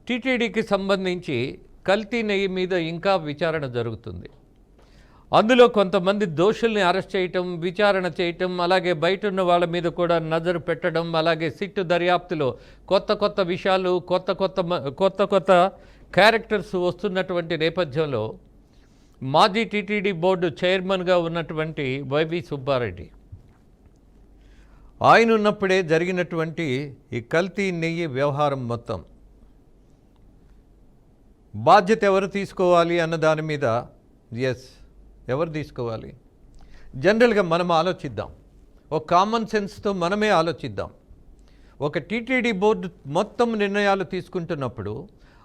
టీటీడీకి సంబంధించి కల్తీ నెయ్యి మీద ఇంకా విచారణ జరుగుతుంది. అందులో కొంతమంది దోషుల్ని అరెస్ట్ చేయటం, విచారణ చేయటం, అలాగే బయట ఉన్న వాళ్ళ మీద కూడా నజరు పెట్టడం, అలాగే సిట్టు దర్యాప్తులో కొత్త విషయాలు, కొత్త క్యారెక్టర్స్ వస్తున్నటువంటి నేపథ్యంలో మాజీ టీటీడీ బోర్డు చైర్మన్గా ఉన్నటువంటి వైవి సుబ్బారెడ్డి ఆయన ఉన్నప్పుడే జరిగినటువంటి ఈ కల్తీ నెయ్యి వ్యవహారం మొత్తం బాధ్యత ఎవరు తీసుకోవాలి అన్న దాని మీద ఎవరు తీసుకోవాలి? జనరల్గా మనం ఆలోచిద్దాం, ఒక కామన్ సెన్స్తో మనమే ఆలోచిద్దాం. ఒక టీటీడీ బోర్డు మొత్తం నిర్ణయాలు తీసుకుంటున్నప్పుడు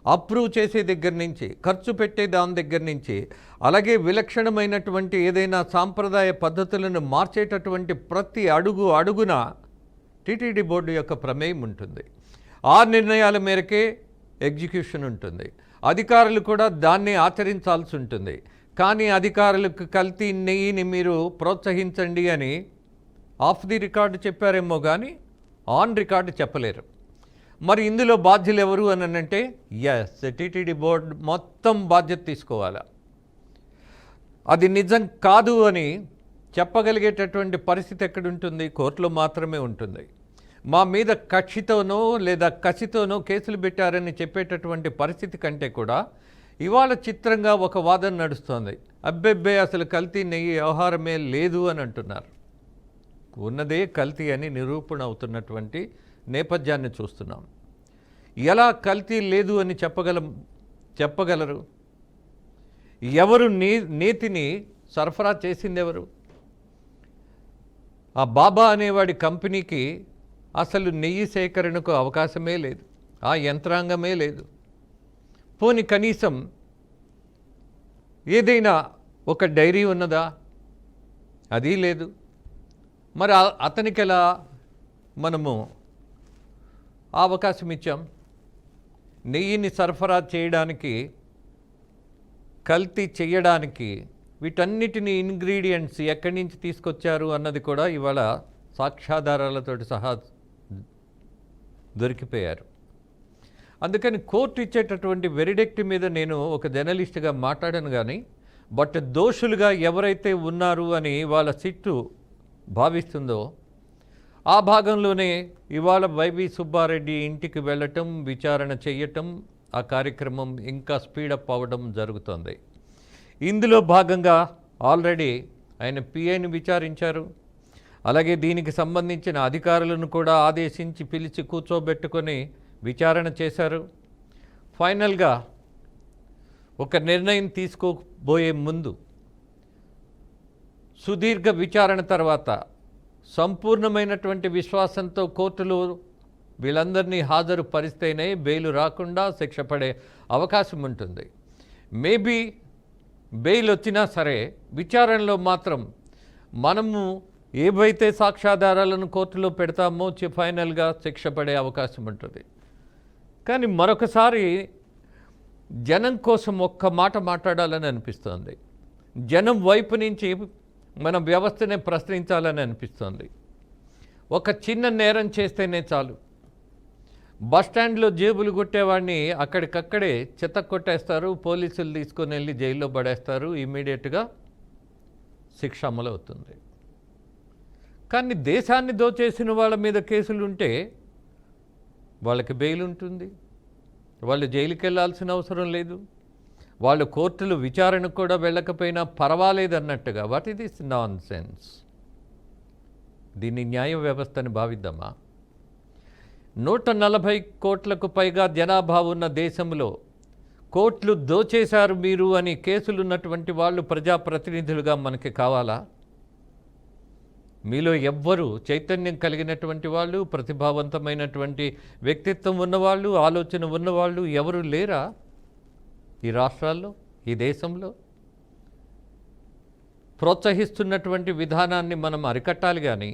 అప్రూవ్ చేసే దగ్గర నుంచి, ఖర్చు పెట్టే దాని దగ్గర నుంచి, అలాగే విలక్షణమైనటువంటి ఏదైనా సాంప్రదాయ పద్ధతులను మార్చేటటువంటి ప్రతి అడుగున టీటీడీ బోర్డు యొక్క ప్రమేయం ఉంటుంది. ఆ నిర్ణయాల మేరకే ఎగ్జిక్యూషన్ ఉంటుంది. అధికారులు కూడా దాన్ని ఆచరించాల్సి ఉంటుంది. కానీ అధికారులకు కల్తీ నెయ్యిని మీరు ప్రోత్సహించండి అని ఆఫ్ ది రికార్డు చెప్పారేమో కానీ ఆన్ రికార్డు చెప్పలేరు. మరి ఇందులో బాధ్యులు ఎవరు అని అంటే టీటీడీ బోర్డు మొత్తం బాధ్యత తీసుకోవాలా? అది నిజం కాదు అని చెప్పగలిగేటటువంటి పరిస్థితి ఎక్కడుంటుంది? కోర్టులో మాత్రమే ఉంటుంది. మా మీద కక్షితోనో లేదా కసితోనో కేసులు పెట్టారని చెప్పేటటువంటి పరిస్థితి కంటే కూడా ఇవాళ చిత్రంగా ఒక వాదన నడుస్తోంది. అబ్బెబ్బే అసలు కల్తీ నెయ్యి వ్యవహారమే లేదు అని అంటున్నారు. ఉన్నదే కల్తీ అని నిరూపణ అవుతున్నటువంటి నేపథ్యాన్ని చూస్తున్నాం. ఎలా కల్తీ లేదు అని చెప్పగలరు? ఎవరు నేతిని సరఫరా చేసింది ఎవరు? ఆ బాబా అనేవాడి కంపెనీకి అసలు నెయ్యి సేకరణకు అవకాశమే లేదు, ఆ యంత్రాంగమే లేదు. పోని కనీసం ఏదైనా ఒక డైరీ ఉన్నదా? అది లేదు. మరి అతనికి ఎలా మనము అవకాశం ఇచ్చాం? నెయ్యిని సరఫరా చేయడానికి, కల్తీ చేయడానికి వీటన్నిటిని ఇంగ్రీడియంట్స్ ఎక్కడి నుంచి తీసుకొచ్చారు అన్నది కూడా ఇవాళ సాక్ష్యాధారాలతో సహా దొరికిపోయారు. అందుకని కోర్టు ఇచ్చేటటువంటి వెరిడెక్ట్ మీద నేను ఒక జర్నలిస్ట్గా మాట్లాడాను. కానీ బట్ దోషులుగా ఎవరైతే ఉన్నారు అని వాళ్ళ సిట్టు భావిస్తుందో ఆ భాగంలోనే ఇవాళ వైవి సుబ్బారెడ్డి ఇంటికి వెళ్ళటం, విచారణ చేయటం, ఆ కార్యక్రమం ఇంకా స్పీడప్ అవ్వడం జరుగుతుంది. ఇందులో భాగంగా ఆల్రెడీ ఆయన పిఐని విచారించారు. అలాగే దీనికి సంబంధించిన అధికారులను కూడా ఆదేశించి పిలిచి కూర్చోబెట్టుకొని విచారణ చేశారు. ఫైనల్గా ఒక నిర్ణయం తీసుకోబోయే ముందు సుదీర్ఘ విచారణ తర్వాత సంపూర్ణమైనటువంటి విశ్వాసంతో కోర్టులు వీళ్ళందరినీ హాజరు పరిస్తేనే బెయిల్ రాకుండా శిక్ష పడే అవకాశం ఉంటుంది. మేబీ బెయిల్ వచ్చినా సరే విచారణలో మాత్రం మనము ఏవైతే సాక్ష్యాధారాలను కోర్టులో పెడతామో ఫైనల్గా శిక్ష పడే అవకాశం ఉంటుంది. కానీ మరొకసారి జనం కోసం ఒక్క మాట మాట్లాడాలని అనిపిస్తోంది. జనం వైపు నుంచి మన వ్యవస్థనే ప్రశ్నించాలని అనిపిస్తోంది. ఒక చిన్న నేరం చేస్తేనే చాలు, బస్టాండ్లో జేబులు కొట్టేవాడిని అక్కడికక్కడే చెత్త కొట్టేస్తారు, పోలీసులు తీసుకొని వెళ్ళి జైల్లో పడేస్తారు, ఇమ్మీడియట్గా శిక్ష అమలు అవుతుంది. కానీ దేశాన్ని దోచేసిన వాళ్ళ మీద కేసులుంటే వాళ్ళకి బెయిల్ ఉంటుంది, వాళ్ళు జైలుకి వెళ్ళాల్సిన అవసరం లేదు, వాళ్ళు కోర్టులు విచారణకు కూడా వెళ్ళకపోయినా పర్వాలేదు అన్నట్టుగా. What is this non sense? దీన్ని న్యాయ వ్యవస్థని భావిద్దామా? 140 కోట్లకు పైగా జనాభా ఉన్న దేశంలో కోట్లు దోచేశారు మీరు అని కేసులున్నటువంటి వాళ్ళు ప్రజాప్రతినిధులుగా మనకి కావాలా? మీలో ఎవ్వరు చైతన్యం కలిగినటువంటి వాళ్ళు, ప్రతిభావంతమైనటువంటి వ్యక్తిత్వం ఉన్నవాళ్ళు, ఆలోచన ఉన్నవాళ్ళు ఎవరు లేరా ఈ రాష్ట్రాల్లో, ఈ దేశంలో? ప్రోత్సహిస్తున్నటువంటి విధానాన్ని మనం అరికట్టాలి. కానీ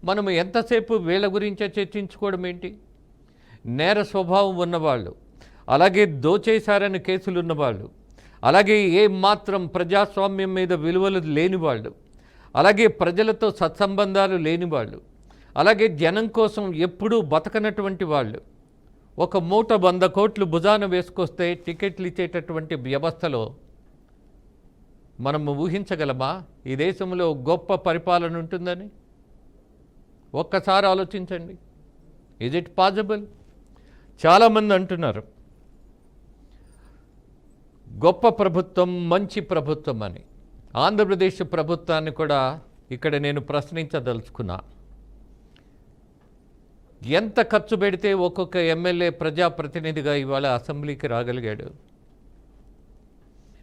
మనము ఎంతసేపు వీళ్ళ గురించే చర్చించుకోవడం ఏంటి? నేర స్వభావం ఉన్నవాళ్ళు, అలాగే దోచేశారని కేసులు ఉన్నవాళ్ళు, అలాగే ఏమాత్రం ప్రజాస్వామ్యం మీద విలువలు లేనివాళ్ళు, అలాగే ప్రజలతో సత్సంబంధాలు లేనివాళ్ళు, అలాగే జనం కోసం ఎప్పుడూ బతకనటువంటి వాళ్ళు ఒక మూట 100 కోట్లు భుజాన వేసుకొస్తే టికెట్లు ఇచ్చేటటువంటి వ్యవస్థలో మనము ఊహించగలమా ఈ దేశంలో గొప్ప పరిపాలన ఉంటుందని? ఒక్కసారి ఆలోచించండి. Is it possible? చాలామంది అంటున్నారు గొప్ప ప్రభుత్వం, మంచి ప్రభుత్వం అని. ఆంధ్రప్రదేశ్ ప్రభుత్వాన్ని కూడా ఇక్కడ నేను ప్రశ్నించదలుచుకున్నా. ఎంత ఖర్చు పెడితే ఒక్కొక్క ఎమ్మెల్యే ప్రజాప్రతినిధిగా ఇవాళ అసెంబ్లీకి రాగలిగాడు?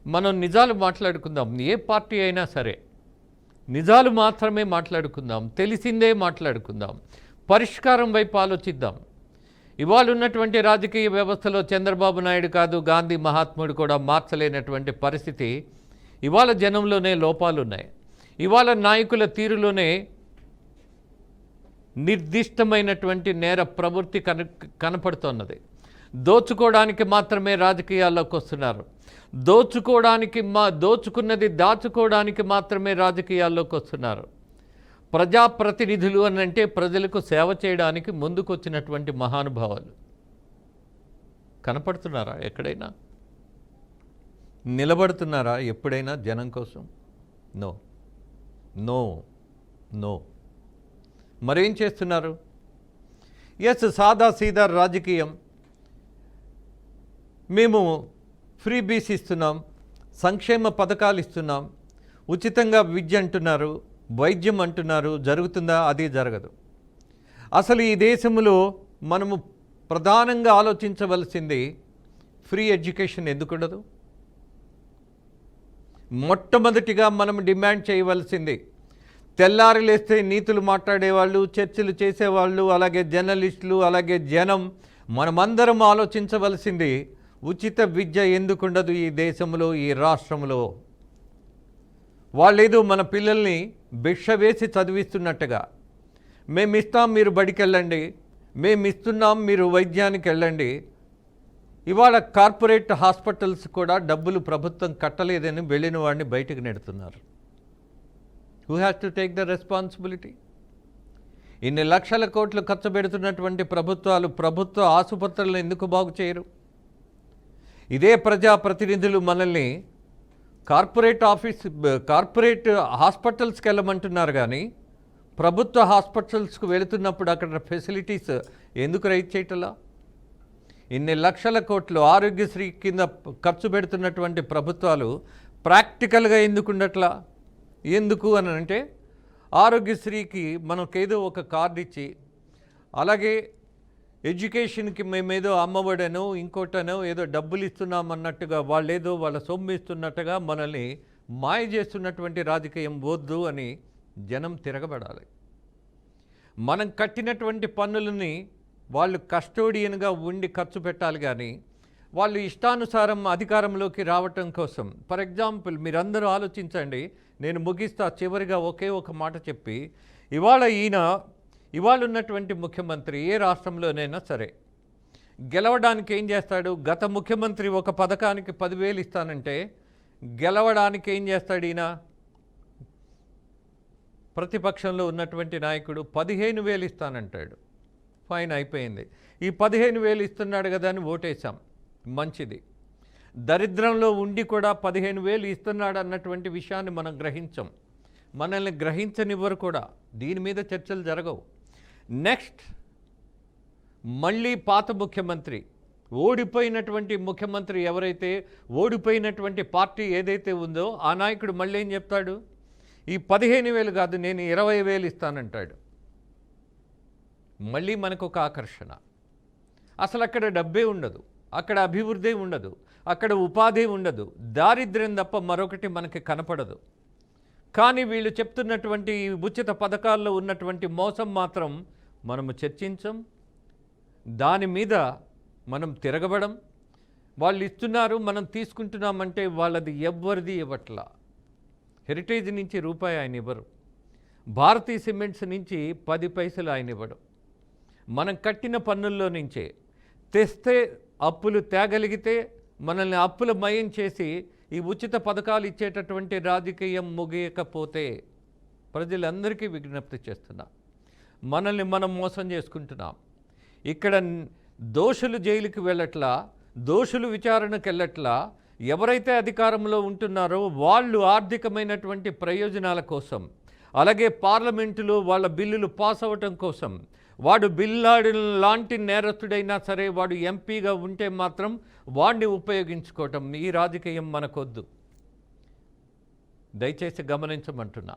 మనం నిజాలు మాట్లాడుకుందాం. ఏ పార్టీ అయినా సరే నిజాలు మాత్రమే మాట్లాడుకుందాం, తెలిసిందే మాట్లాడుకుందాం, పరిష్కారం వైపు ఆలోచిద్దాం. ఇవాళ ఉన్నటువంటి రాజకీయ వ్యవస్థలో చంద్రబాబు నాయుడు కాదు, గాంధీ మహాత్ముడు కూడా మార్చలేనటువంటి పరిస్థితి. ఇవాళ జనంలోనే లోపాలు ఉన్నాయి. ఇవాళ నాయకుల తీరులోనే నిర్దిష్టమైనటువంటి నేర ప్రవృత్తి కనపడుతున్నది. దోచుకోవడానికి మాత్రమే రాజకీయాల్లోకి వస్తున్నారు. దోచుకున్నది దాచుకోవడానికి మాత్రమే రాజకీయాల్లోకి వస్తున్నారు. ప్రజాప్రతినిధులు అని అంటే ప్రజలకు సేవ చేయడానికి ముందుకొచ్చినటువంటి మహానుభావాలు కనపడుతున్నారా? ఎక్కడైనా నిలబడుతున్నారా ఎప్పుడైనా జనం కోసం? No no no. మరేం చేస్తున్నారు? ఎస్, సాదా సీదా రాజకీయం. మేము ఫ్రీ బీస్ ఇస్తున్నాం, సంక్షేమ పథకాలు ఇస్తున్నాం, ఉచితంగా విద్య అంటున్నారు, వైద్యం అంటున్నారు. జరుగుతుందా? అది జరగదు. అసలు ఈ దేశంలో మనము ప్రధానంగా ఆలోచించవలసింది ఫ్రీ ఎడ్యుకేషన్ ఎందుకు ఉండదు? మొట్టమొదటిగా మనం డిమాండ్ చేయవలసింది, తెల్లారి లేస్తే నీతులు మాట్లాడేవాళ్ళు, చర్చలు చేసేవాళ్ళు, అలాగే జర్నలిస్టులు, అలాగే జనం, మనమందరం ఆలోచించవలసింది ఉచిత విద్య ఎందుకుండదు ఈ దేశంలో, ఈ రాష్ట్రంలో? వాళ్ళేదో మన పిల్లల్ని భిక్ష వేసి చదివిస్తున్నట్టుగా, మేమిస్తాం మీరు బడికి వెళ్ళండి, మేమిస్తున్నాం మీరు వైద్యానికి వెళ్ళండి. ఇవాళ కార్పొరేట్ హాస్పిటల్స్ కూడా డబ్బులు ప్రభుత్వం కట్టలేదని వెళ్ళిన వాడిని బయటకు నెడుతున్నారు. Who has to take the responsibility? ఇన్ని లక్షల కోట్లు ఖర్చు పెడుతున్నటువంటి ప్రభుత్వాలు ప్రభుత్వ ఆసుపత్రులను ఎందుకు బాగు చేయరు? ఇదే ప్రజాప్రతినిధులు మనల్ని కార్పొరేట్ హాస్పిటల్స్కి వెళ్ళమంటున్నారు, కానీ ప్రభుత్వ హాస్పిటల్స్కు వెళుతున్నప్పుడు అక్కడ ఫెసిలిటీస్ ఎందుకు రైట్ చేయటలా? ఇన్ని లక్షల కోట్లు ఆరోగ్యశ్రీ కింద ఖర్చు పెడుతున్నటువంటి ప్రభుత్వాలు ప్రాక్టికల్గా ఎందుకు ఉండట్లా? ఎందుకు అని అంటే, ఆరోగ్యశ్రీకి మనకేదో ఒక కార్డు ఇచ్చి, అలాగే ఎడ్యుకేషన్కి మేమేదో అమ్మఒడనో ఇంకోటనో ఏదో డబ్బులు ఇస్తున్నామన్నట్టుగా, వాళ్ళేదో వాళ్ళ సొమ్ము ఇస్తున్నట్టుగా మనల్ని మాయ చేస్తున్నటువంటి రాజకీయం వద్దు అని జనం తిరగబడాలి. మనం కట్టినటువంటి పన్నులని వాళ్ళు కస్టోడియన్గా ఉండి ఖర్చు పెట్టాలి, కానీ వాళ్ళు ఇష్టానుసారం అధికారంలోకి రావటం కోసం. ఫర్ ఎగ్జాంపుల్, మీరందరూ ఆలోచించండి, నేను ముగిస్తా చివరిగా ఒకే ఒక మాట చెప్పి, ఇవాళ ఉన్నటువంటి ముఖ్యమంత్రి ఏ రాష్ట్రంలోనైనా సరే గెలవడానికి ఏం చేస్తాడు? గత ముఖ్యమంత్రి ఒక పథకానికి 10,000 ఇస్తానంటే గెలవడానికి ఏం చేస్తాడు ఈయన? ప్రతిపక్షంలో ఉన్నటువంటి నాయకుడు 15,000 ఇస్తానంటాడు. ఫైన్, అయిపోయింది. ఈ 15,000 ఇస్తున్నాడు కదా అని ఓటేశాం, మంచిది. దరిద్రంలో ఉండి కూడా 15,000 ఇస్తున్నాడు అన్నటువంటి విషయాన్ని మనం గ్రహించాం. మనల్ని గ్రహించనివ్వరు కూడా. దీని మీద చర్చలు జరగవు. నెక్స్ట్, మళ్ళీ పాత ముఖ్యమంత్రి, ఓడిపోయినటువంటి ముఖ్యమంత్రి ఎవరైతే, ఓడిపోయినటువంటి పార్టీ ఏదైతే ఉందో ఆ నాయకుడు మళ్ళీ ఏం చెప్తాడు? ఈ 15,000 కాదు, నేను 20,000 ఇస్తానంటాడు. మళ్ళీ మనకు ఒక ఆకర్షణ. అసలు అక్కడ డబ్బే ఉండదు, అక్కడ అభివృద్ధి ఉండదు, అక్కడ ఉపాధి ఉండదు, దారిద్ర్యం తప్ప మరొకటి మనకి కనపడదు. కానీ వీళ్ళు చెప్తున్నటువంటి ఉచిత పథకాల్లో ఉన్నటువంటి మోసం మాత్రం మనము చర్చించం, దాని మీద మనం తిరగబడం. వాళ్ళు ఇస్తున్నారు, మనం తీసుకుంటున్నామంటే వాళ్ళది ఎవ్వరిది ఇవ్వట్లా. హెరిటేజ్ నుంచి రూపాయి ఆయన ఇవ్వరు, భారతీయ సిమెంట్స్ నుంచి 10 పైసలు ఆయన ఇవ్వడం. మనం కట్టిన పన్నుల్లో నుంచే తెస్తే, అప్పులు తేగలిగితే మనల్ని అప్పుల మయం చేసి ఈ ఉచిత పథకాలు ఇచ్చేటటువంటి రాజకీయం ముగియకపోతే ప్రజలందరికీ విజ్ఞప్తి చేస్తున్నా, మనల్ని మనం మోసం చేసుకుంటున్నాం. ఇక్కడ దోషులు జైలుకి వెళ్ళట్లా, దోషులు విచారణకు వెళ్ళట్లా. ఎవరైతే అధికారంలో ఉంటున్నారో వాళ్ళు ఆర్థికమైనటువంటి ప్రయోజనాల కోసం, అలాగే పార్లమెంటులో వాళ్ళ బిల్లులు పాస్ అవ్వటం కోసం, వాడు బిన్ లాడెన్ లాంటి నేరస్తుడైనా సరే వాడు ఎంపీగా ఉంటే మాత్రం వాడిని ఉపయోగించుకోవటం. ఈ రాజకీయం మనకొద్దు. దయచేసి గమనించమంటున్నా.